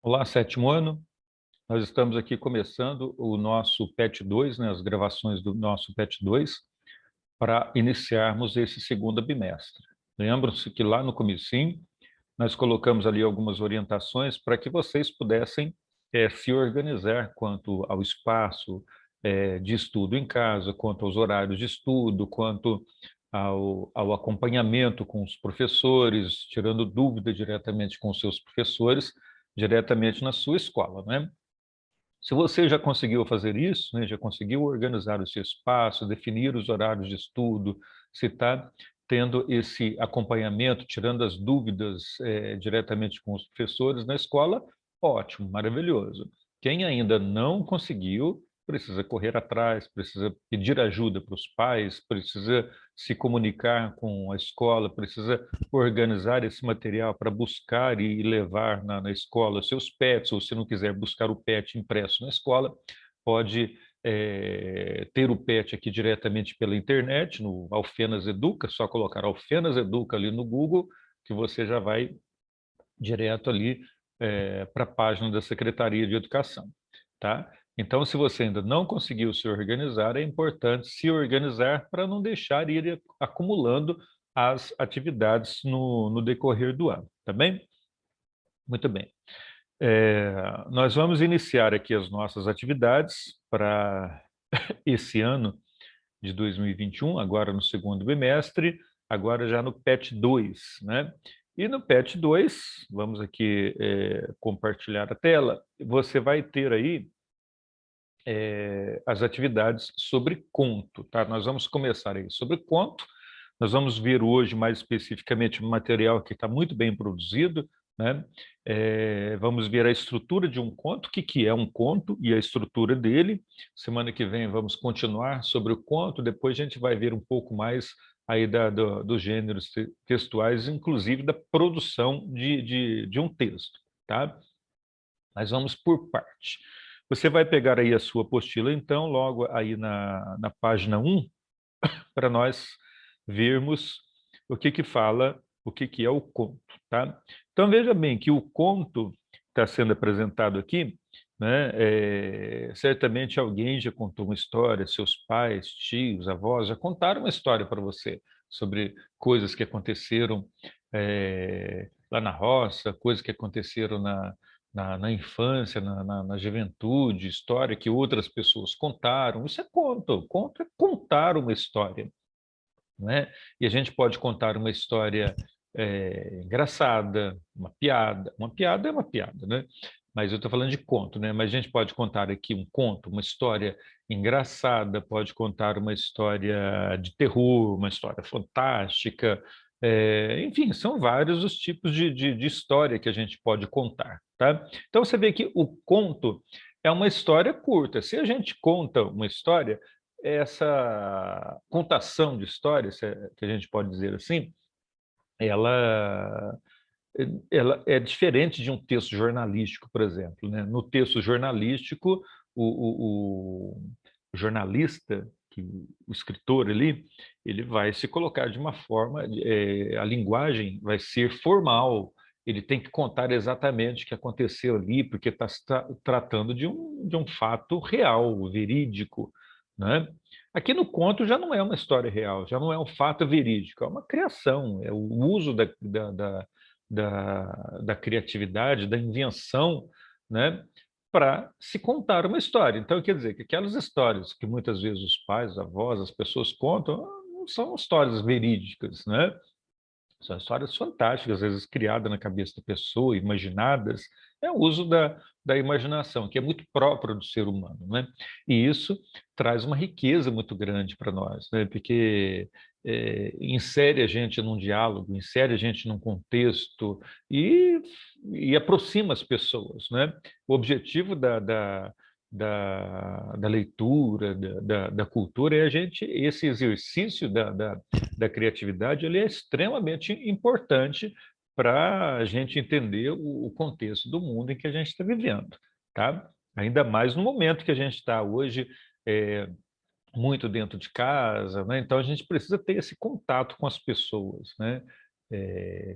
Olá, sétimo ano. Nós estamos aqui começando o nosso PET 2, né, as gravações do nosso PET 2, para iniciarmos esse segundo bimestre. Lembram-se que lá no comecinho nós colocamos ali algumas orientações para que vocês pudessem se organizar quanto ao espaço de estudo em casa, quanto aos horários de estudo, quanto ao acompanhamento com os professores, tirando dúvida diretamente com os seus professores, diretamente na sua escola, né? Se você já conseguiu fazer isso, né, já conseguiu organizar o seu espaço, definir os horários de estudo, se está tendo esse acompanhamento, tirando as dúvidas diretamente com os professores na escola, ótimo, maravilhoso. Quem ainda não conseguiu, precisa correr atrás, precisa pedir ajuda para os pais, precisa se comunicar com a escola, precisa organizar esse material para buscar e levar na escola seus pets, ou se não quiser buscar o pet impresso na escola, pode ter o pet aqui diretamente pela internet, no Alfenas Educa, só colocar Alfenas Educa ali no Google, que você já vai direto ali para a página da Secretaria de Educação, tá? Então, se você ainda não conseguiu se organizar, é importante se organizar para não deixar ir acumulando as atividades no decorrer do ano, tá bem? Muito bem. Nós vamos iniciar aqui as nossas atividades para esse ano de 2021, agora no segundo bimestre, agora já no PET 2, né? E no PET 2, vamos aqui compartilhar a tela, você vai ter aí as atividades sobre conto, tá? Nós vamos começar aí sobre conto, nós vamos ver hoje mais especificamente um material que está muito bem produzido, né? Vamos ver a estrutura de um conto, o que é um conto e a estrutura dele. Semana que vem vamos continuar sobre o conto, depois a gente vai ver um pouco mais aí dos gêneros textuais, inclusive da produção de um texto, tá? Mas vamos por parte. Você vai pegar aí a sua apostila, então, logo aí na página 1, para nós vermos o que fala, o que é o conto, tá? Então, veja bem que o conto está sendo apresentado aqui, né? Certamente alguém já contou uma história, seus pais, tios, avós já contaram uma história para você sobre coisas que aconteceram lá na roça, coisas que aconteceram na infância, na juventude, história que outras pessoas contaram. Isso é conto. Conto é contar uma história, né? E a gente pode contar uma história engraçada, uma piada é uma piada, né? Mas eu estou falando de conto, né? Mas a gente pode contar aqui um conto, uma história engraçada, pode contar uma história de terror, uma história fantástica, enfim, são vários os tipos de história que a gente pode contar, tá? Então você vê que o conto é uma história curta. Se a gente conta uma história, essa contação de histórias, que a gente pode dizer assim, ela, ela é diferente de um texto jornalístico, por exemplo, né? No texto jornalístico, o jornalista, o escritor ali, ele vai se colocar de uma forma, a linguagem vai ser formal, ele tem que contar exatamente o que aconteceu ali, porque está se tratando de um fato real, verídico, né? Aqui no conto já não é uma história real, já não é um fato verídico, é uma criação, é o uso da criatividade, da invenção, né, para se contar uma história. Então, quer dizer que aquelas histórias que muitas vezes os pais, os avós, as pessoas contam, não são histórias verídicas, né? São histórias fantásticas, às vezes criadas na cabeça da pessoa, imaginadas. É o uso da imaginação, que é muito próprio do ser humano, né? E isso traz uma riqueza muito grande para nós, né? Porque insere a gente num diálogo, insere a gente num contexto e aproxima as pessoas, né? O objetivo da leitura, da cultura, é a gente, esse exercício da criatividade, ele é extremamente importante para a gente entender o contexto do mundo em que a gente está vivendo, tá? Ainda mais no momento que a gente está hoje, muito dentro de casa, né? Então a gente precisa ter esse contato com as pessoas, né?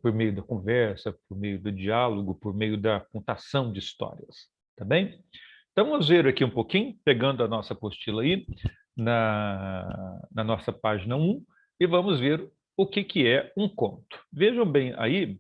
por meio da conversa, por meio do diálogo, por meio da contação de histórias, tá bem? Então, vamos ver aqui um pouquinho, pegando a nossa apostila aí, na nossa página 1, e vamos ver o que é um conto. Vejam bem aí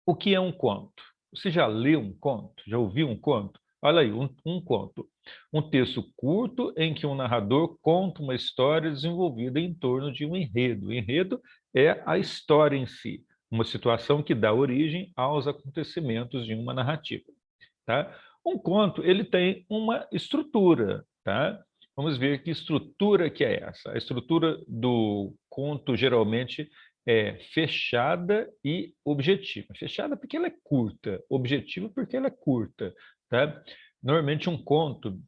o que é um conto. Você já leu um conto? Já ouviu um conto? Olha aí, um conto. Um texto curto em que um narrador conta uma história desenvolvida em torno de um enredo. O enredo é a história em si, uma situação que dá origem aos acontecimentos de uma narrativa. Tá? Um conto ele tem uma estrutura. Tá? Vamos ver que estrutura que é essa. A estrutura do conto geralmente é fechada e objetiva. Fechada porque ela é curta, objetiva porque ela é curta. Tá? Normalmente um conto,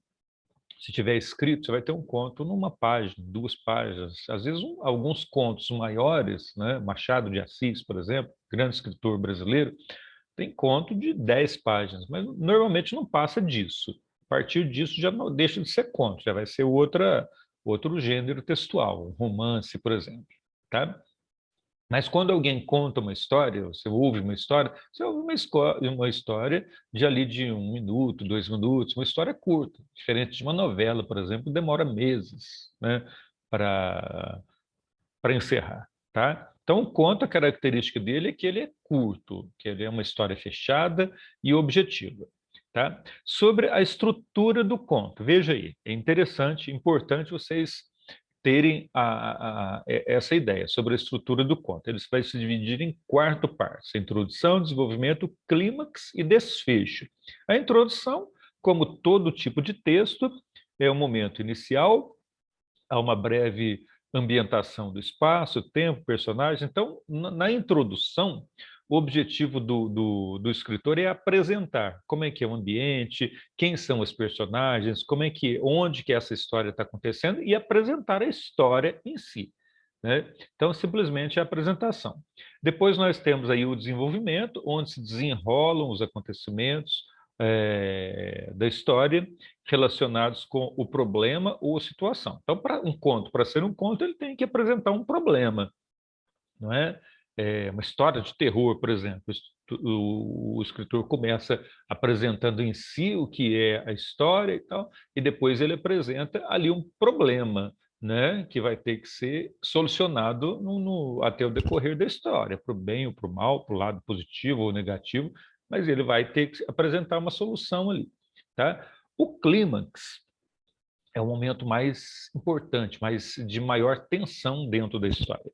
se tiver escrito, você vai ter um conto numa página, 2 páginas. Às vezes alguns contos maiores, né? Machado de Assis, por exemplo, grande escritor brasileiro, tem conto de 10 páginas, mas normalmente não passa disso. A partir disso já não deixa de ser conto, já vai ser outro gênero textual, um romance, por exemplo. Tá? Mas quando alguém conta uma história, você ouve uma história de ali de 1 minuto, 2 minutos, uma história curta, diferente de uma novela, por exemplo, demora meses, né, para encerrar, tá? Então, o conto, a característica dele é que ele é curto, que ele é uma história fechada e objetiva, tá? Sobre a estrutura do conto, veja aí, é interessante, importante vocês terem essa ideia sobre a estrutura do conto. Ele vai se dividir em 4 partes: a introdução, desenvolvimento, clímax e desfecho. A introdução, como todo tipo de texto, é o momento inicial, há uma breve ambientação do espaço, tempo, personagem. Então, na introdução, o objetivo do escritor é apresentar como é que é o ambiente, quem são os personagens, onde que essa história está acontecendo e apresentar a história em si. Né? Então, simplesmente a apresentação. Depois nós temos aí o desenvolvimento, onde se desenrolam os acontecimentos da história relacionados com o problema ou a situação. Então, para ser um conto, ele tem que apresentar um problema, não é? Uma história de terror, por exemplo. O escritor começa apresentando em si o que é a história e tal, e depois ele apresenta ali um problema, né, que vai ter que ser solucionado até o decorrer da história, para o bem ou para o mal, para o lado positivo ou negativo, mas ele vai ter que apresentar uma solução ali. Tá? O clímax é o momento mais importante, de maior tensão dentro da história.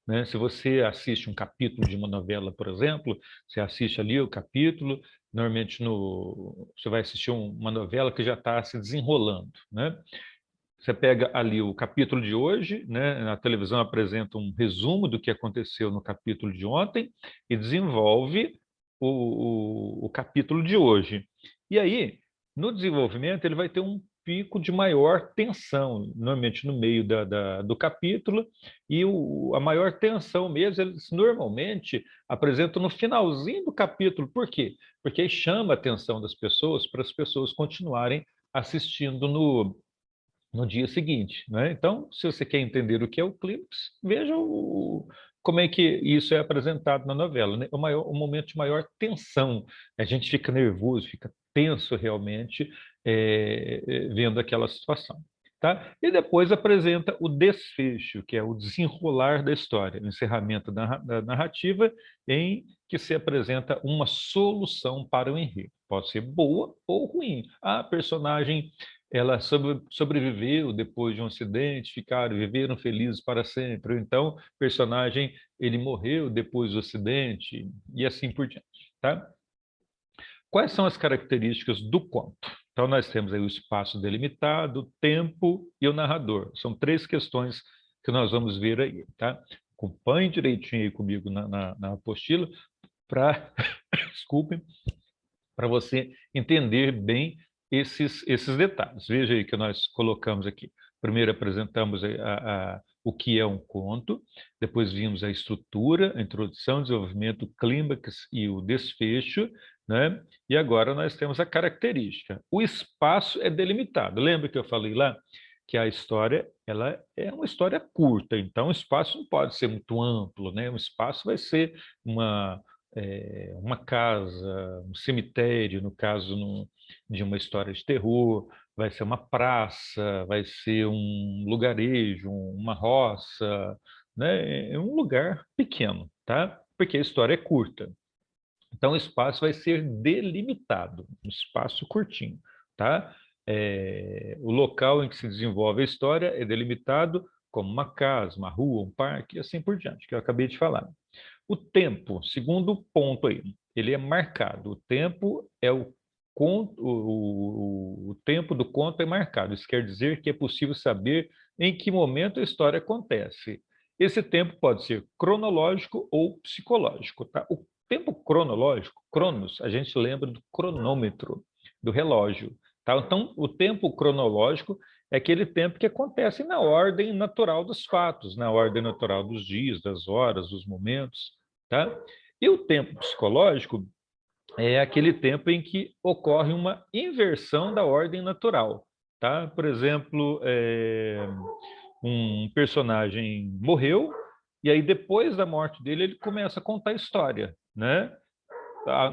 Né? Se você assiste um capítulo de uma novela, por exemplo, você assiste ali o capítulo, normalmente você vai assistir uma novela que já está se desenrolando. Né? Você pega ali o capítulo de hoje, né? A televisão apresenta um resumo do que aconteceu no capítulo de ontem e desenvolve o capítulo de hoje. E aí, no desenvolvimento, ele vai ter um pico de maior tensão, normalmente no meio do capítulo, e a maior tensão mesmo, eles normalmente apresentam no finalzinho do capítulo. Por quê? Porque aí chama a atenção das pessoas para as pessoas continuarem assistindo no dia seguinte, né? Então, se você quer entender o que é o clímax, veja como é que isso é apresentado na novela, né? O momento de maior tensão. A gente fica nervoso, fica tenso realmente vendo aquela situação. Tá? E depois apresenta o desfecho, que é o desenrolar da história, o encerramento da narrativa, em que se apresenta uma solução para o enredo. Pode ser boa ou ruim. A personagem ela sobreviveu depois de um acidente, viveram felizes para sempre. Ou então, o personagem ele morreu depois do acidente e assim por diante, tá? Quais são as características do conto? Então, nós temos aí o espaço delimitado, o tempo e o narrador. São 3 questões que nós vamos ver aí, tá? Acompanhe direitinho aí comigo na apostila para, desculpem, para você entender bem esses detalhes. Veja aí que nós colocamos aqui. Primeiro apresentamos o que é um conto, depois vimos a estrutura, a introdução, desenvolvimento, o clímax e o desfecho, né? E agora nós temos a característica. O espaço é delimitado. Lembra que eu falei lá que a história ela é uma história curta, então o espaço não pode ser muito amplo, né? O espaço vai ser uma casa, um cemitério, no caso de uma história de terror, vai ser uma praça, vai ser um lugarejo, uma roça, né? É um lugar pequeno, tá? Porque a história é curta. Então, o espaço vai ser delimitado, um espaço curtinho, tá? O local em que se desenvolve a história é delimitado como uma casa, uma rua, um parque, e assim por diante, que eu acabei de falar. O tempo, segundo ponto aí, ele é marcado. O tempo é o tempo do conto é marcado. Isso quer dizer que é possível saber em que momento a história acontece. Esse tempo pode ser cronológico ou psicológico, tá? O tempo cronológico, cronos, a gente lembra do cronômetro, do relógio, tá? Então, o tempo cronológico é aquele tempo que acontece na ordem natural dos fatos, na ordem natural dos dias, das horas, dos momentos, tá? E o tempo psicológico é aquele tempo em que ocorre uma inversão da ordem natural, tá? Por exemplo, um personagem morreu e aí depois da morte dele ele começa a contar a história, né?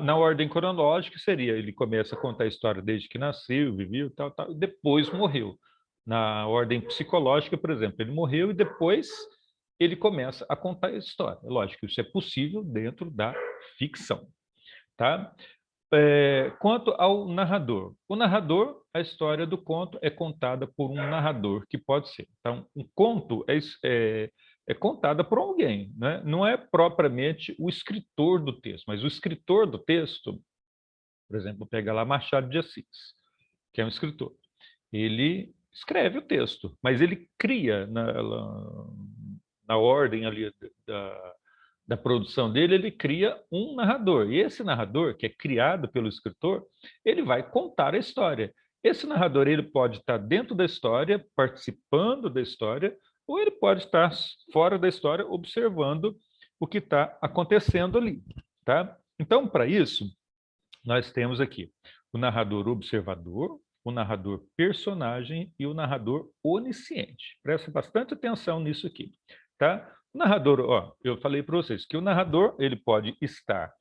Na ordem cronológica seria, ele começa a contar a história desde que nasceu, viveu, tal, tal, e depois morreu. Na ordem psicológica, por exemplo, ele morreu e depois ele começa a contar a história. Lógico, isso é possível dentro da ficção, tá? Quanto ao narrador. O narrador, a história do conto é contada por um narrador, que pode ser. Então, um conto é contada por alguém, né? Não é propriamente o escritor do texto, mas o escritor do texto, por exemplo, pega lá Machado de Assis, que é um escritor. Ele escreve o texto, mas ele cria na ordem ali da produção dele, ele cria um narrador. E esse narrador, que é criado pelo escritor, ele vai contar a história. Esse narrador ele pode estar dentro da história, participando da história, ou ele pode estar fora da história, observando o que está acontecendo ali. Tá? Então, para isso, nós temos aqui o narrador observador, o narrador personagem e o narrador onisciente. Presta bastante atenção nisso aqui, tá? O narrador, ó, eu falei para vocês que o narrador ele pode estar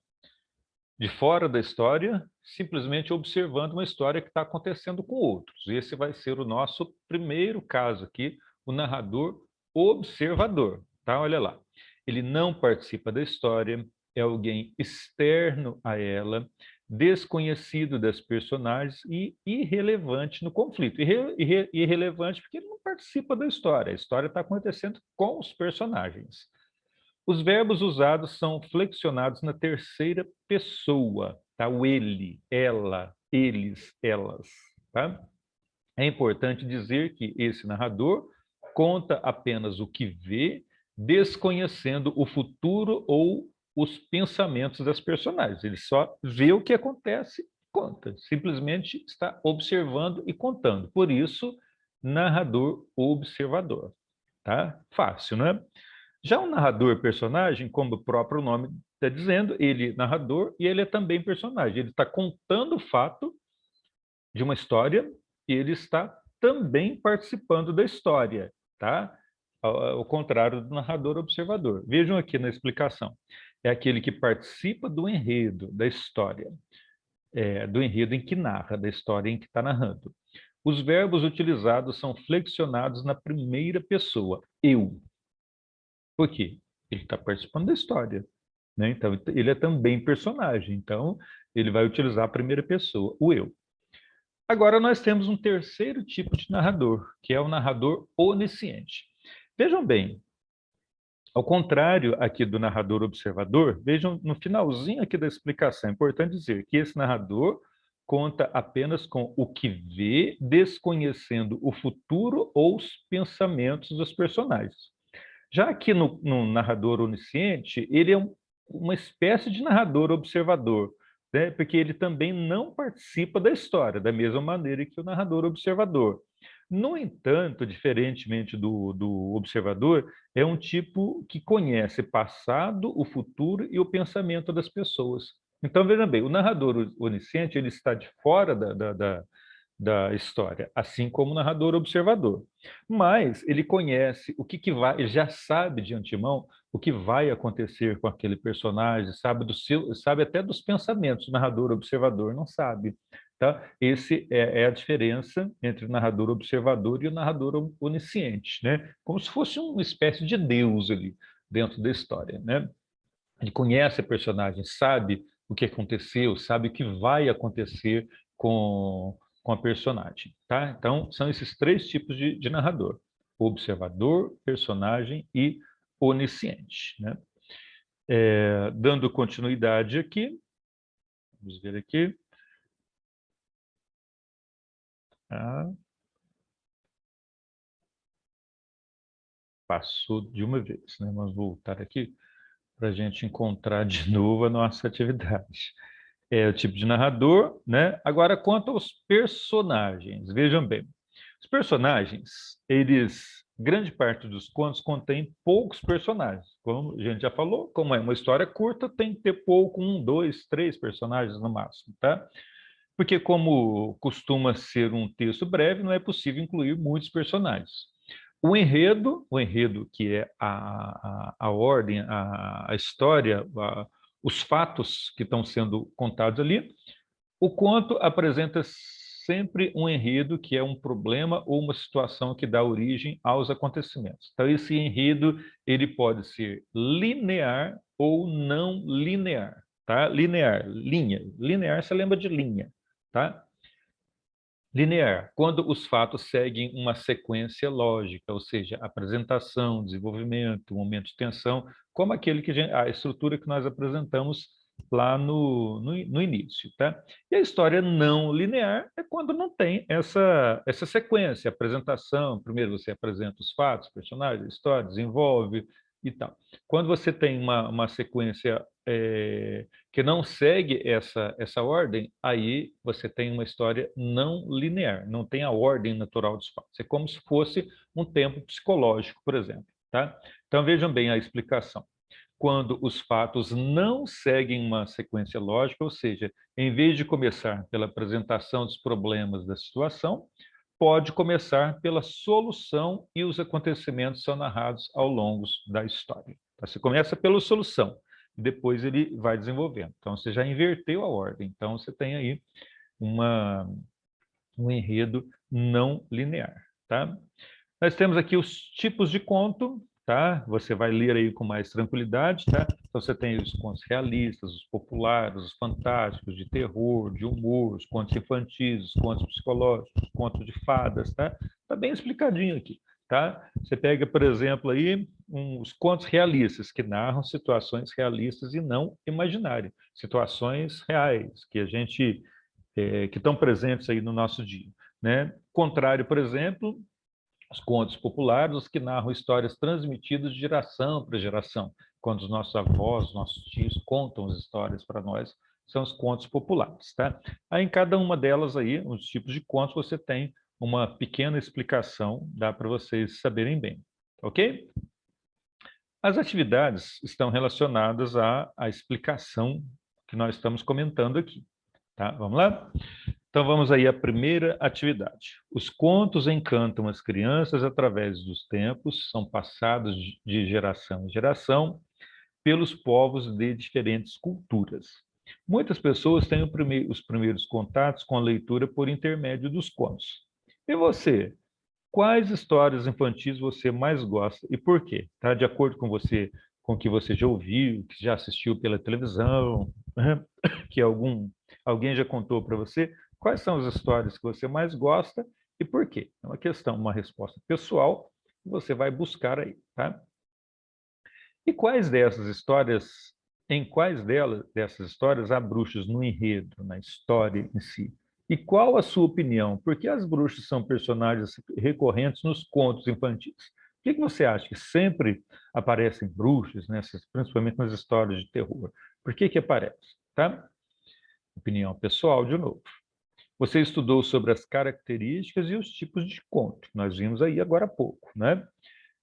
de fora da história, simplesmente observando uma história que está acontecendo com outros. Esse vai ser o nosso primeiro caso aqui, o narrador observador, tá? Olha lá. Ele não participa da história, é alguém externo a ela, desconhecido das personagens e irrelevante no conflito. Irrelevante porque ele não participa da história, a história está acontecendo com os personagens. Os verbos usados são flexionados na terceira pessoa, tá? O ele, ela, eles, elas, tá? É importante dizer que esse narrador conta apenas o que vê, desconhecendo o futuro ou os pensamentos das personagens. Ele só vê o que acontece e conta. Simplesmente está observando e contando. Por isso, narrador observador. Tá? Fácil, né? Já o narrador personagem, como o próprio nome está dizendo, ele é narrador e ele é também personagem. Ele está contando o fato de uma história e ele está também participando da história, tá? Ao contrário do narrador observador. Vejam aqui na explicação. É aquele que participa do enredo, da história, do enredo em que narra, da história em que está narrando. Os verbos utilizados são flexionados na primeira pessoa. Eu. Por quê? Ele está participando da história, né? Então, ele é também personagem. Então, ele vai utilizar a primeira pessoa, o eu. Agora, nós temos um terceiro tipo de narrador, que é o narrador onisciente. Vejam bem, ao contrário aqui do narrador observador, vejam no finalzinho aqui da explicação, é importante dizer que esse narrador conta apenas com o que vê, desconhecendo o futuro ou os pensamentos dos personagens. Já aqui no narrador onisciente, ele é uma espécie de narrador observador, né? Porque ele também não participa da história, da mesma maneira que o narrador observador. No entanto, diferentemente do observador, é um tipo que conhece passado, o futuro e o pensamento das pessoas. Então, veja bem, o narrador onisciente ele está de fora da história, assim como o narrador observador. Mas ele conhece o que vai, ele já sabe de antemão o que vai acontecer com aquele personagem, sabe até dos pensamentos. O narrador observador não sabe. Tá? Esse é a diferença entre o narrador observador e o narrador onisciente, né? Como se fosse uma espécie de Deus ali dentro da história, né? Ele conhece a personagem, sabe o que aconteceu, sabe o que vai acontecer com a personagem, tá? Então, são esses três tipos de narrador: observador, personagem e onisciente, né? Dando continuidade aqui, vamos ver aqui. Ah, passou de uma vez, né? Vamos voltar aqui para a gente encontrar de novo a nossa atividade. É o tipo de narrador, né? Agora, quanto aos personagens, vejam bem. Os personagens, grande parte dos contos contém poucos personagens. Como a gente já falou, como é uma história curta, tem que ter pouco, 1, 2, 3 personagens no máximo, tá? Porque como costuma ser um texto breve, não é possível incluir muitos personagens. O enredo que é a ordem, a história, os fatos que estão sendo contados ali, o conto apresenta sempre um enredo que é um problema ou uma situação que dá origem aos acontecimentos. Então, esse enredo ele pode ser linear ou não linear, tá? Linear, linha. Linear, você lembra de linha, tá? Linear, quando os fatos seguem uma sequência lógica, ou seja, apresentação, desenvolvimento, momento de tensão, como aquele a estrutura que nós apresentamos lá no início, tá? E a história não linear é quando não tem essa sequência, apresentação, primeiro você apresenta os fatos, personagens, a história, desenvolve e tal. Quando você tem uma sequência que não segue essa ordem, aí você tem uma história não linear, não tem a ordem natural dos fatos. É como se fosse um tempo psicológico, por exemplo. Tá? Então vejam bem a explicação. Quando os fatos não seguem uma sequência lógica, ou seja, em vez de começar pela apresentação dos problemas da situação, pode começar pela solução e os acontecimentos são narrados ao longo da história. Então, você começa pela solução, depois ele vai desenvolvendo. Então, você já inverteu a ordem. Então, você tem aí um enredo não linear, tá? Nós temos aqui os tipos de conto, tá? Você vai ler aí com mais tranquilidade, tá? Então, você tem os contos realistas, os populares, os fantásticos, de terror, de humor, os contos infantis, os contos psicológicos, os contos de fadas, tá? Tá bem explicadinho aqui, tá? Você pega, por exemplo, aí os contos realistas, que narram situações realistas e não imaginárias, situações reais, que estão presentes aí no nosso dia, né? Contrário, por exemplo, os contos populares, os que narram histórias transmitidas de geração para geração. Quando os nossos avós, nossos tios contam as histórias para nós, são os contos populares, tá? Aí em cada uma delas aí, os tipos de contos, você tem uma pequena explicação, dá para vocês saberem bem, ok? As atividades estão relacionadas à explicação que nós estamos comentando aqui, tá? Vamos lá? Então vamos aí à primeira atividade. Os contos encantam as crianças através dos tempos, são passados de geração em geração pelos povos de diferentes culturas. Muitas pessoas têm os primeiros contatos com a leitura por intermédio dos contos. E você? Quais histórias infantis você mais gosta e por quê? Tá? De acordo com você, com o que você já ouviu, que já assistiu pela televisão, né? Que alguém já contou para você, quais são as histórias que você mais gosta e por quê? É uma questão, uma resposta pessoal que você vai buscar aí, tá? E em quais dessas histórias há bruxas no enredo, na história em si? E qual a sua opinião? Por que as bruxas são personagens recorrentes nos contos infantis? Por que você acha que sempre aparecem bruxas, principalmente nas histórias de terror? Por que aparece? Tá? Opinião pessoal, de novo. Você estudou sobre as características e os tipos de conto, que nós vimos aí agora há pouco, né?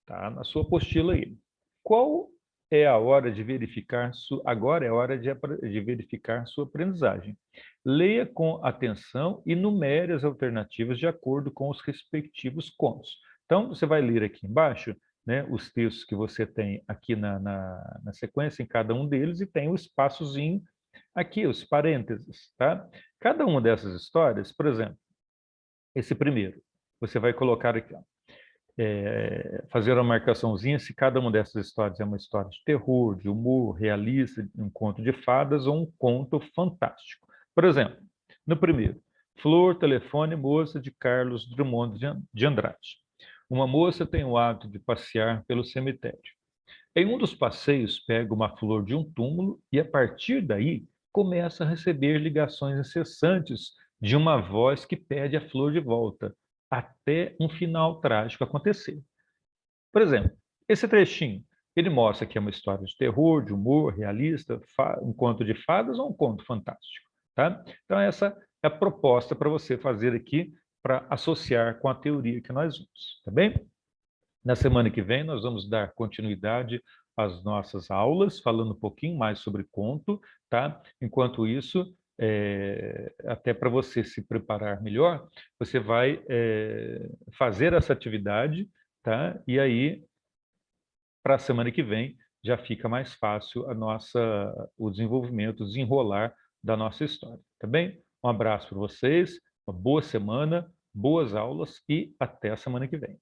Tá na sua apostila aí. Qual é a hora de verificar agora é a hora de verificar sua aprendizagem. Leia com atenção e numere as alternativas de acordo com os respectivos contos. Então, você vai ler aqui embaixo, né, os textos que você tem aqui na sequência, em cada um deles, e tem o espaçozinho aqui, os parênteses, tá? Cada uma dessas histórias, por exemplo, esse primeiro, você vai colocar aqui, ó, fazer uma marcaçãozinha se cada uma dessas histórias é uma história de terror, de humor, realista, um conto de fadas ou um conto fantástico. Por exemplo, no primeiro, Flor, Telefone, Moça, de Carlos Drummond de Andrade. Uma moça tem o hábito de passear pelo cemitério. Em um dos passeios, pega uma flor de um túmulo e, a partir daí, começa a receber ligações incessantes de uma voz que pede a flor de volta, até um final trágico acontecer. Por exemplo, esse trechinho, ele mostra que é uma história de terror, de humor, realista, um conto de fadas ou um conto fantástico, tá? Então essa é a proposta para você fazer aqui para associar com a teoria que nós vimos, tá bem? Na semana que vem nós vamos dar continuidade às nossas aulas, falando um pouquinho mais sobre conto, tá? Enquanto isso, até para você se preparar melhor, você vai fazer essa atividade, tá? E aí para a semana que vem já fica mais fácil o desenvolvimento, o desenrolar da nossa história, tá bem? Um abraço para vocês, uma boa semana, boas aulas e até a semana que vem.